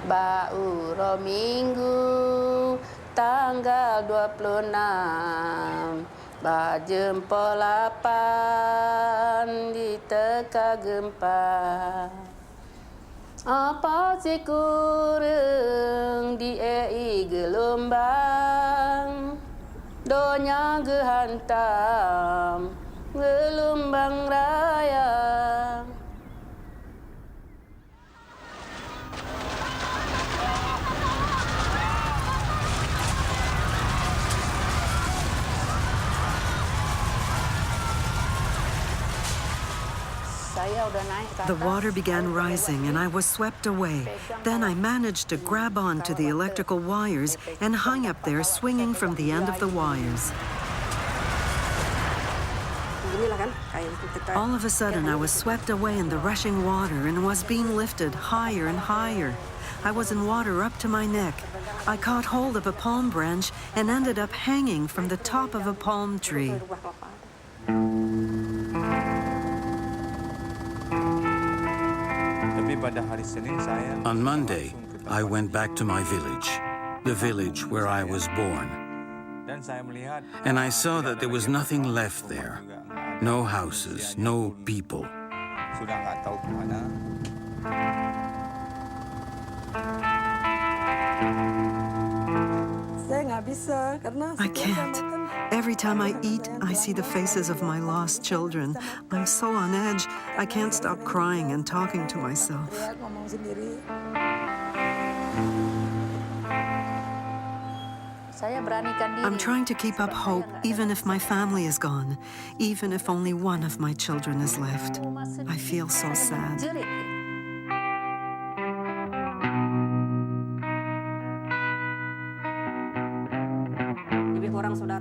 Bauro Minggu tanggal 26 Bajempo 8 diteka gempa. Apa si kurang diei gelombang donya gehantam gelombang raya. The water began rising and I was swept away. Then I managed to grab on to the electrical wires and hung up there swinging from the end of the wires. All of a sudden I was swept away in the rushing water and was being lifted higher and higher. I was in water up to my neck. I caught hold of a palm branch and ended up hanging from the top of a palm tree. On Monday, I went back to my village, the village where I was born. And I saw that there was nothing left there. No houses, no people. I can't. Every time I eat, I see the faces of my lost children. I'm so on edge, I can't stop crying and talking to myself. I'm trying to keep up hope, even if my family is gone, even if only one of my children is left. I feel so sad.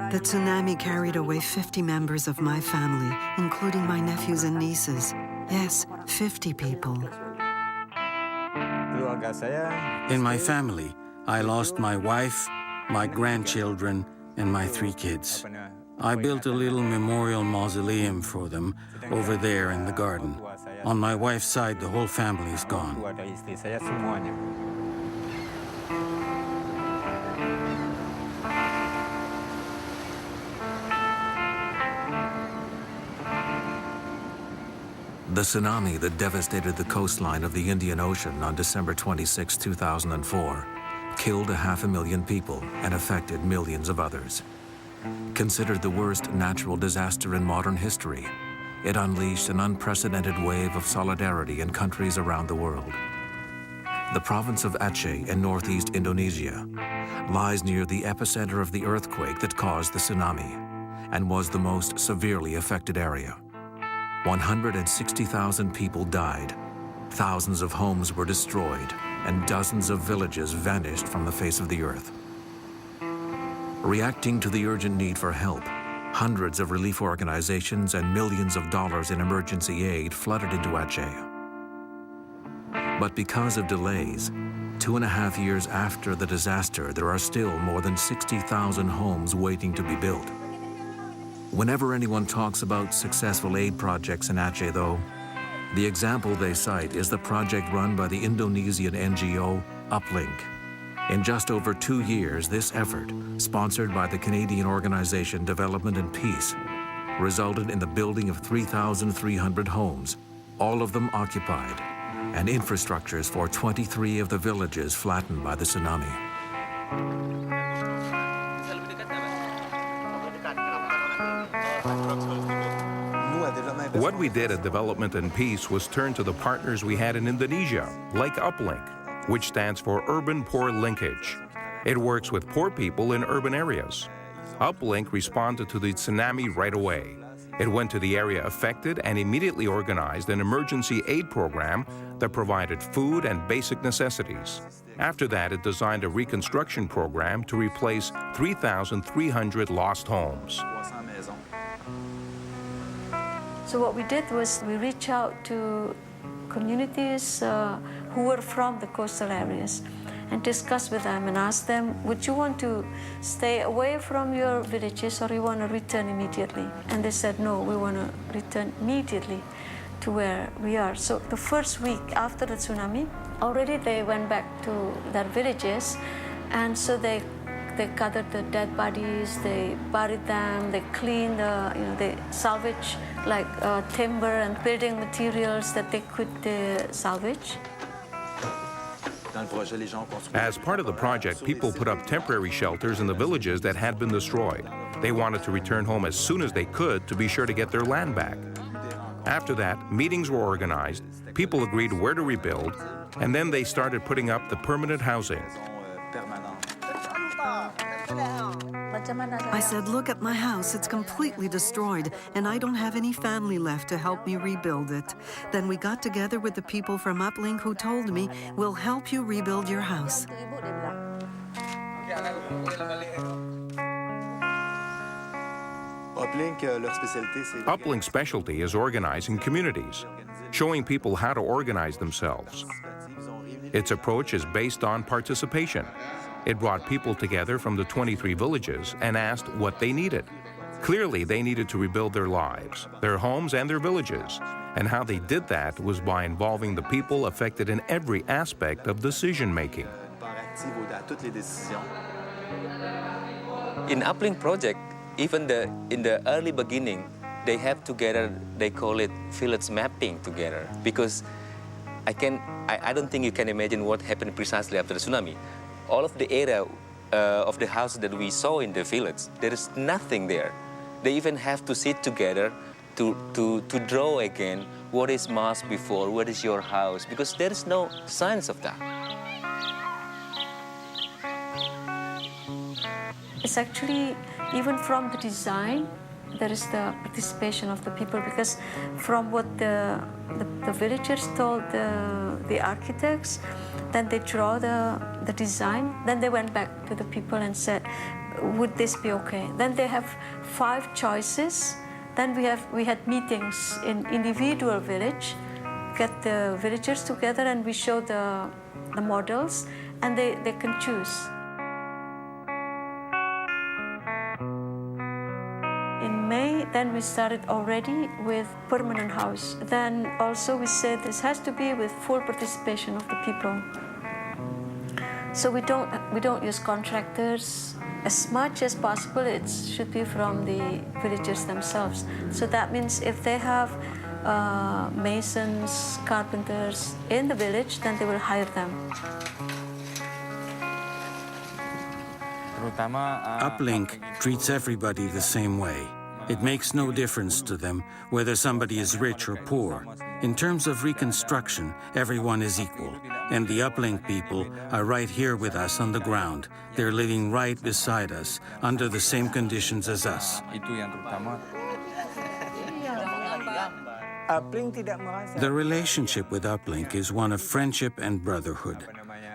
The tsunami carried away 50 members of my family, including my nephews and nieces. Yes, 50 people. In my family, I lost my wife, my grandchildren, and my 3 kids. I built a little memorial mausoleum for them over there in the garden. On my wife's side, the whole family is gone. The tsunami that devastated the coastline of the Indian Ocean on December 26, 2004, killed 500,000 people and affected millions of others. Considered the worst natural disaster in modern history, it unleashed an unprecedented wave of solidarity in countries around the world. The province of Aceh in northeast Indonesia lies near the epicenter of the earthquake that caused the tsunami and was the most severely affected area. 160,000 people died, thousands of homes were destroyed, and dozens of villages vanished from the face of the earth. Reacting to the urgent need for help, hundreds of relief organizations and millions of dollars in emergency aid flooded into Aceh. But because of delays, 2.5 years after the disaster, there are still more than 60,000 homes waiting to be built. Whenever anyone talks about successful aid projects in Aceh, though, the example they cite is the project run by the Indonesian NGO Uplink. In just over 2 years, this effort, sponsored by the Canadian organization Development and Peace, resulted in the building of 3,300 homes, all of them occupied, and infrastructures for 23 of the villages flattened by the tsunami. What we did at Development and Peace was turn to the partners we had in Indonesia, like Uplink, which stands for Urban Poor Linkage. It works with poor people in urban areas. Uplink responded to the tsunami right away. It went to the area affected and immediately organized an emergency aid program that provided food and basic necessities. After that, it designed a reconstruction program to replace 3,300 lost homes. So what we did was we reached out to communities who were from the coastal areas and discussed with them and asked them, would you want to stay away from your villages or you want to return immediately? And they said, no, we want to return immediately to to where we are. So the first week after the tsunami, already they went back to their villages, and so they gathered the dead bodies, they buried them, they cleaned they salvage like timber and building materials that they could salvage. As part of the project, people put up temporary shelters in the villages that had been destroyed. They wanted to return home as soon as they could to be sure to get their land back. After that, meetings were organized, people agreed where to rebuild, and then they started putting up the permanent housing. I said, look at my house, it's completely destroyed, and I don't have any family left to help me rebuild it. Then we got together with the people from Uplink who told me, we'll help you rebuild your house. Uplink's specialty is organizing communities, showing people how to organize themselves. Its approach is based on participation. It brought people together from the 23 villages and asked what they needed. Clearly, they needed to rebuild their lives, their homes and their villages. And how they did that was by involving the people affected in every aspect of decision-making. In Uplink project, even in the early beginning, they have together, they call it village mapping together, because I don't think you can imagine what happened precisely after the tsunami. All of the area of the houses that we saw in the village, there is nothing there. They even have to sit together to draw again what is mass before, what is your house, because there is no signs of that. It's actually, even from the design, there is the participation of the people, because from what the villagers told the architects, then they draw the design, then they went back to the people and said, would this be okay? Then they have 5 choices. Then we had meetings in individual village, get the villagers together, and we show the models, and they can choose. In May, then we started already with permanent house. Then also we said this has to be with full participation of the people. So we don't use contractors. As much as possible, it should be from the villagers themselves. So that means if they have masons, carpenters in the village, then they will hire them. Uplink treats everybody the same way. It makes no difference to them whether somebody is rich or poor. In terms of reconstruction, everyone is equal. And the Uplink people are right here with us on the ground. They're living right beside us, under the same conditions as us. The relationship with Uplink is one of friendship and brotherhood.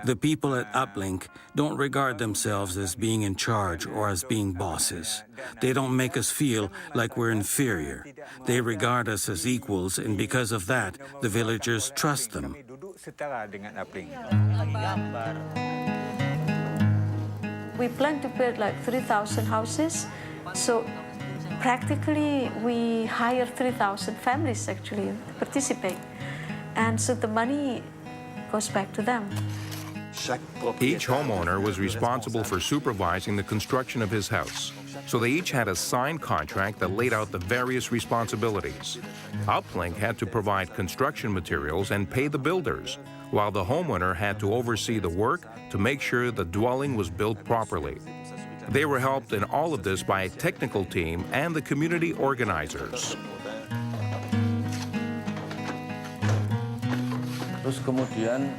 The people at Uplink don't regard themselves as being in charge or as being bosses. They don't make us feel like we're inferior. They regard us as equals, and because of that, the villagers trust them. We plan to build like 3,000 houses. So practically, we hire 3,000 families actually to participate. And so the money goes back to them. Each homeowner was responsible for supervising the construction of his house. So they each had a signed contract that laid out the various responsibilities. Uplink had to provide construction materials and pay the builders, while the homeowner had to oversee the work to make sure the dwelling was built properly. They were helped in all of this by a technical team and the community organizers.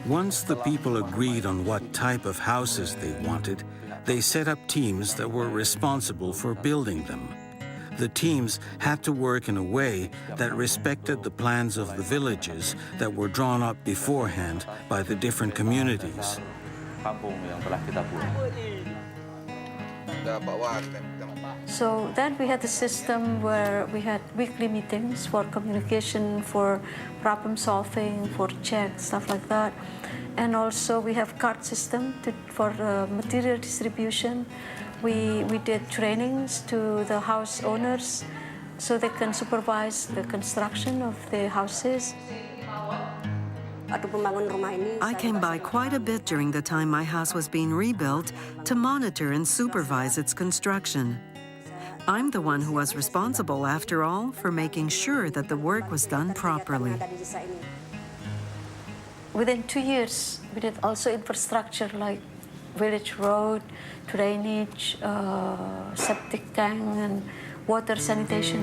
Once the people agreed on what type of houses they wanted, they set up teams that were responsible for building them. The teams had to work in a way that respected the plans of the villages that were drawn up beforehand by the different communities. So then we had a system where we had weekly meetings for communication, for problem solving, for checks, stuff like that. And also we have card system for material distribution. We did trainings to the house owners so they can supervise the construction of the houses. I came by quite a bit during the time my house was being rebuilt to monitor and supervise its construction. I'm the one who was responsible, after all, for making sure that the work was done properly. Within 2 years, we did also infrastructure like village road, drainage, septic tank, and water sanitation.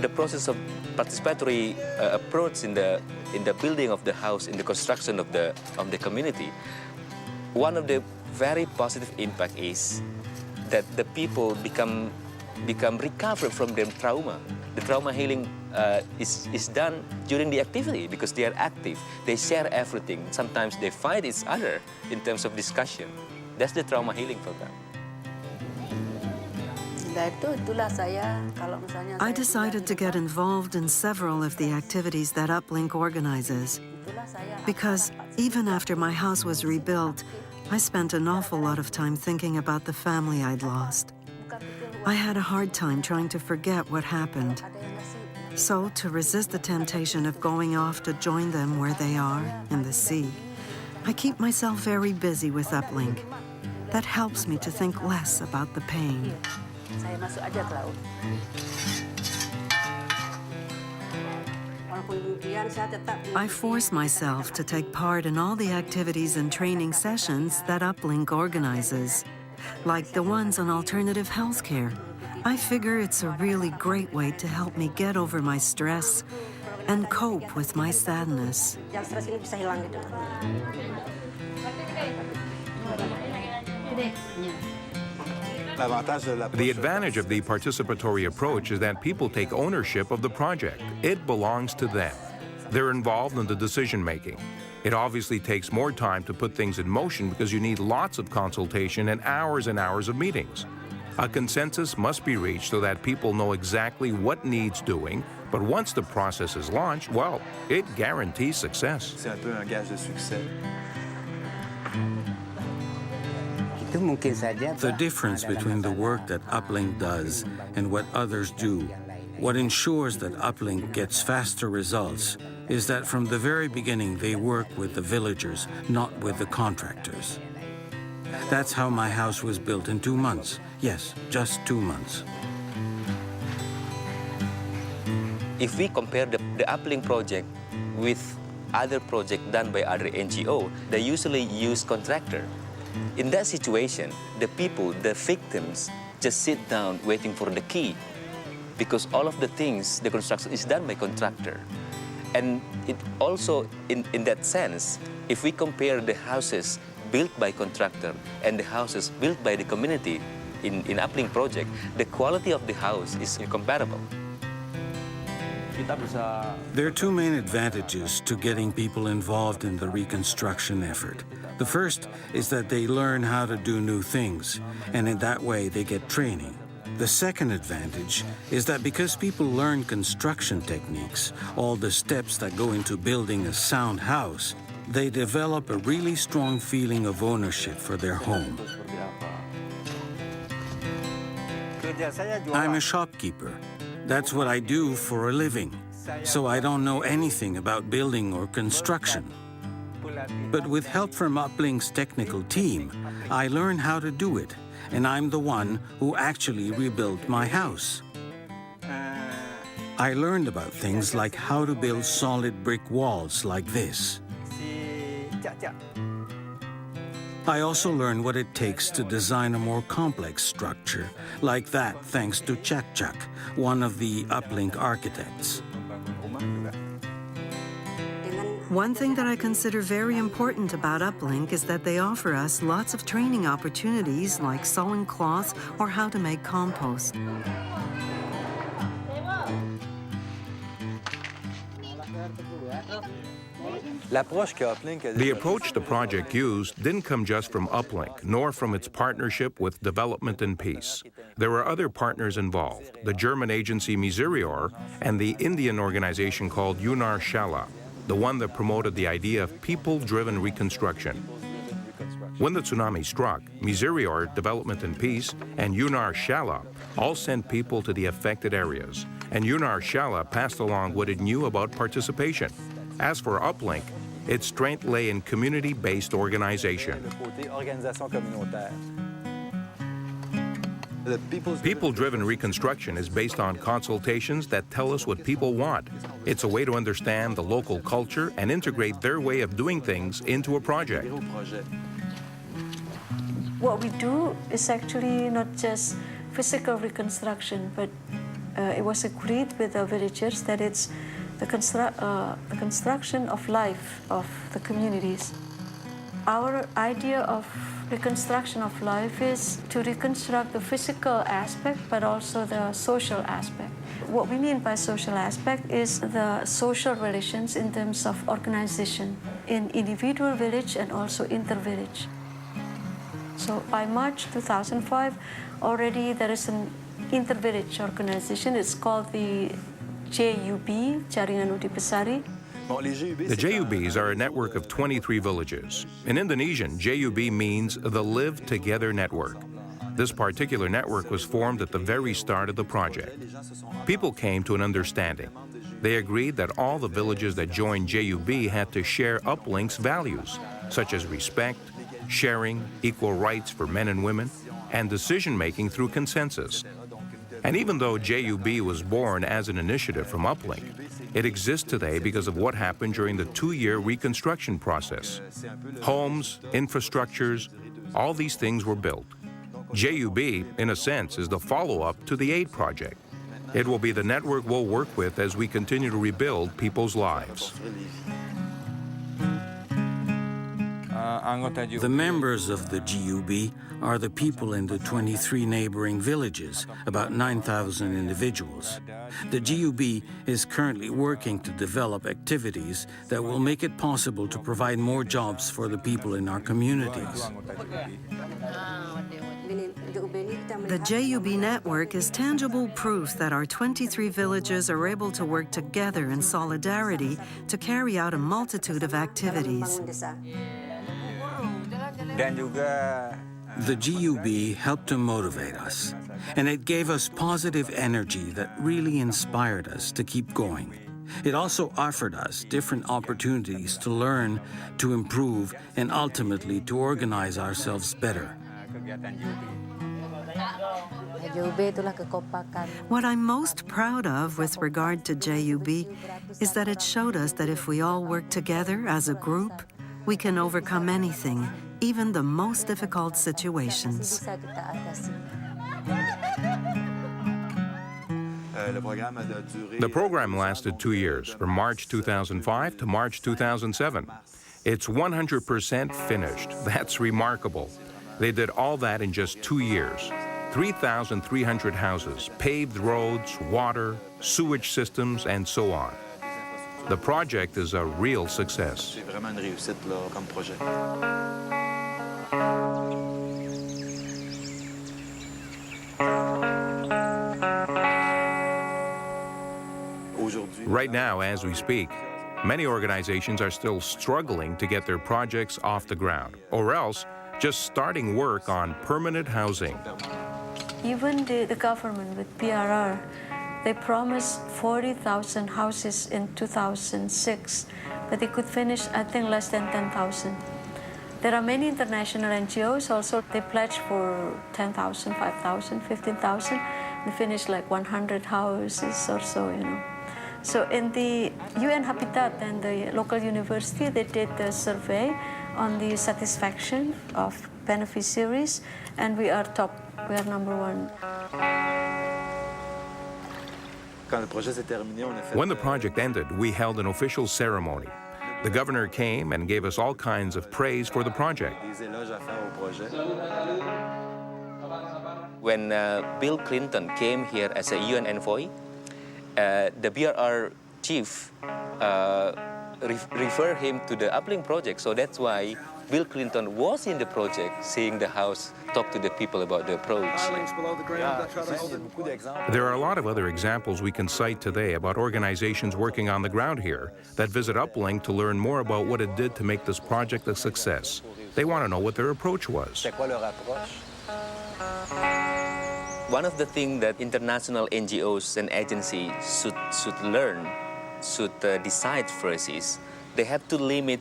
The process of participatory approach in the building of the house, in the construction of the community, one of the very positive impact is that the people become recovered from their trauma. The trauma healing is done during the activity because they are active. They share everything. Sometimes they fight each other in terms of discussion. That's the trauma healing program. I decided to get involved in several of the activities that Uplink organizes because even after my house was rebuilt, I spent an awful lot of time thinking about the family I'd lost. I had a hard time trying to forget what happened. So, to resist the temptation of going off to join them where they are, in the sea, I keep myself very busy with Uplink. That helps me to think less about the pain. I force myself to take part in all the activities and training sessions that Uplink organizes, like the ones on alternative healthcare. I figure it's a really great way to help me get over my stress and cope with my sadness. The advantage of the participatory approach is that people take ownership of the project. It belongs to them. They're involved in the decision-making. It obviously takes more time to put things in motion because you need lots of consultation and hours of meetings. A consensus must be reached so that people know exactly what needs doing, but once the process is launched, well, it guarantees success. The difference between the work that Uplink does and what others do, what ensures that Uplink gets faster results, is that from the very beginning they work with the villagers, not with the contractors. That's how my house was built in 2 months. Yes, just 2 months. If we compare the Uplink project with other projects done by other NGO, they usually use contractor. In that situation, the people, the victims, just sit down waiting for the key because all of the things, the construction is done by contractor. And it also, in that sense, if we compare the houses built by contractor and the houses built by the community in Uplink project, the quality of the house is incomparable. There are two main advantages to getting people involved in the reconstruction effort. The first is that they learn how to do new things, and in that way they get training. The second advantage is that because people learn construction techniques, all the steps that go into building a sound house, they develop a really strong feeling of ownership for their home. I'm a shopkeeper. That's what I do for a living, so I don't know anything about building or construction. But with help from Uplink's technical team, I learned how to do it, and I'm the one who actually rebuilt my house. I learned about things like how to build solid brick walls like this. I also learned what it takes to design a more complex structure, like that thanks to Chak, one of the Uplink architects. One thing that I consider very important about Uplink is that they offer us lots of training opportunities like sewing cloth or how to make compost. The approach the project used didn't come just from Uplink, nor from its partnership with Development and Peace. There were other partners involved, the German agency Miserior and the Indian organization called Yunar Shala, the one that promoted the idea of people-driven reconstruction. When the tsunami struck, Miserior, Development and Peace, and Yunar Shala all sent people to the affected areas, and Yunar Shala passed along what it knew about participation. As for Uplink, its strength lay in community-based organization. People-driven reconstruction is based on consultations that tell us what people want. It's a way to understand the local culture and integrate their way of doing things into a project. What we do is actually not just physical reconstruction, but it was agreed with the villagers that it's the construction of life of the communities. Our idea of reconstruction of life is to reconstruct the physical aspect, but also the social aspect. What we mean by social aspect is the social relations in terms of organization in individual village and also inter-village. So by March 2005, already there is an inter-village organization. It's called the JUB, Jaringan Udi Besari. The JUBs are a network of 23 villages. In Indonesian, JUB means the Live Together Network. This particular network was formed at the very start of the project. People came to an understanding. They agreed that all the villages that joined JUB had to share Uplink's values, such as respect, sharing, equal rights for men and women, and decision-making through consensus. And even though JUB was born as an initiative from Uplink, it exists today because of what happened during the 2-year reconstruction process. Homes, infrastructures, all these things were built. JUB, in a sense, is the follow-up to the AID project. It will be the network we'll work with as we continue to rebuild people's lives. The members of the GUB are the people in the 23 neighboring villages, about 9,000 individuals. The GUB is currently working to develop activities that will make it possible to provide more jobs for the people in our communities. The JUB network is tangible proof that our 23 villages are able to work together in solidarity to carry out a multitude of activities. The GUB helped to motivate us, and it gave us positive energy that really inspired us to keep going. It also offered us different opportunities to learn, to improve, and ultimately to organize ourselves better. What I'm most proud of with regard to JUB is that it showed us that if we all work together as a group, we can overcome anything, even the most difficult situations. The program lasted 2 years, from March 2005 to March 2007. It's 100% finished. That's remarkable. They did all that in just 2 years. 3,300 houses, paved roads, water, sewage systems, and so on. The project is a real success. Right now, as we speak, many organizations are still struggling to get their projects off the ground, or else just starting work on permanent housing. Even the government with PRR, they promised 40,000 houses in 2006, but they could finish, I think, less than 10,000. There are many international NGOs also, they pledged for 10,000, 5,000, 15,000. They finished like 100 houses or so, you know. So in the UN Habitat and the local university, they did the survey on the satisfaction of beneficiaries, and we are top, we are number 1. When the project ended, we held an official ceremony. The governor came and gave us all kinds of praise for the project. When Bill Clinton came here as a UN envoy, the BRR chief refer him to the Uplink project. So that's why Bill Clinton was in the project, seeing the house, talk to the people about the approach. There are a lot of other examples we can cite today about organizations working on the ground here that visit Uplink to learn more about what it did to make this project a success. They want to know what their approach was. One of the things that international NGOs and agencies should learn, should decide first is they have to limit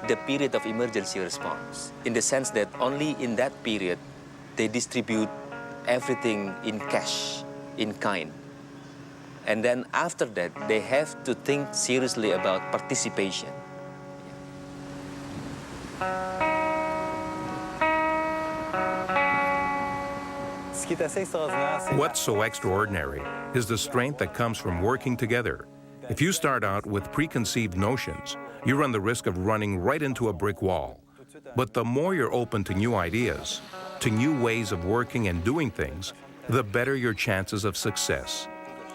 the period of emergency response, in the sense that only in that period they distribute everything in cash, in kind. And then after that, they have to think seriously about participation. What's so extraordinary is the strength that comes from working together. If you start out with preconceived notions, you run the risk of running right into a brick wall. But the more you're open to new ideas, to new ways of working and doing things, the better your chances of success.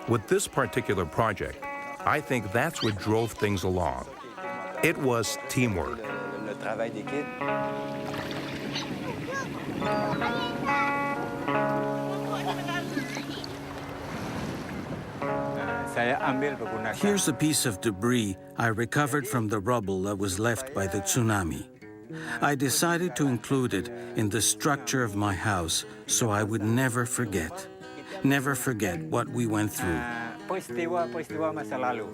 With this particular project, I think that's what drove things along. It was teamwork. Here's a piece of debris I recovered from the rubble that was left by the tsunami. I decided to include it in the structure of my house so I would never forget what we went through. Peristiwa-peristiwa masa lalu.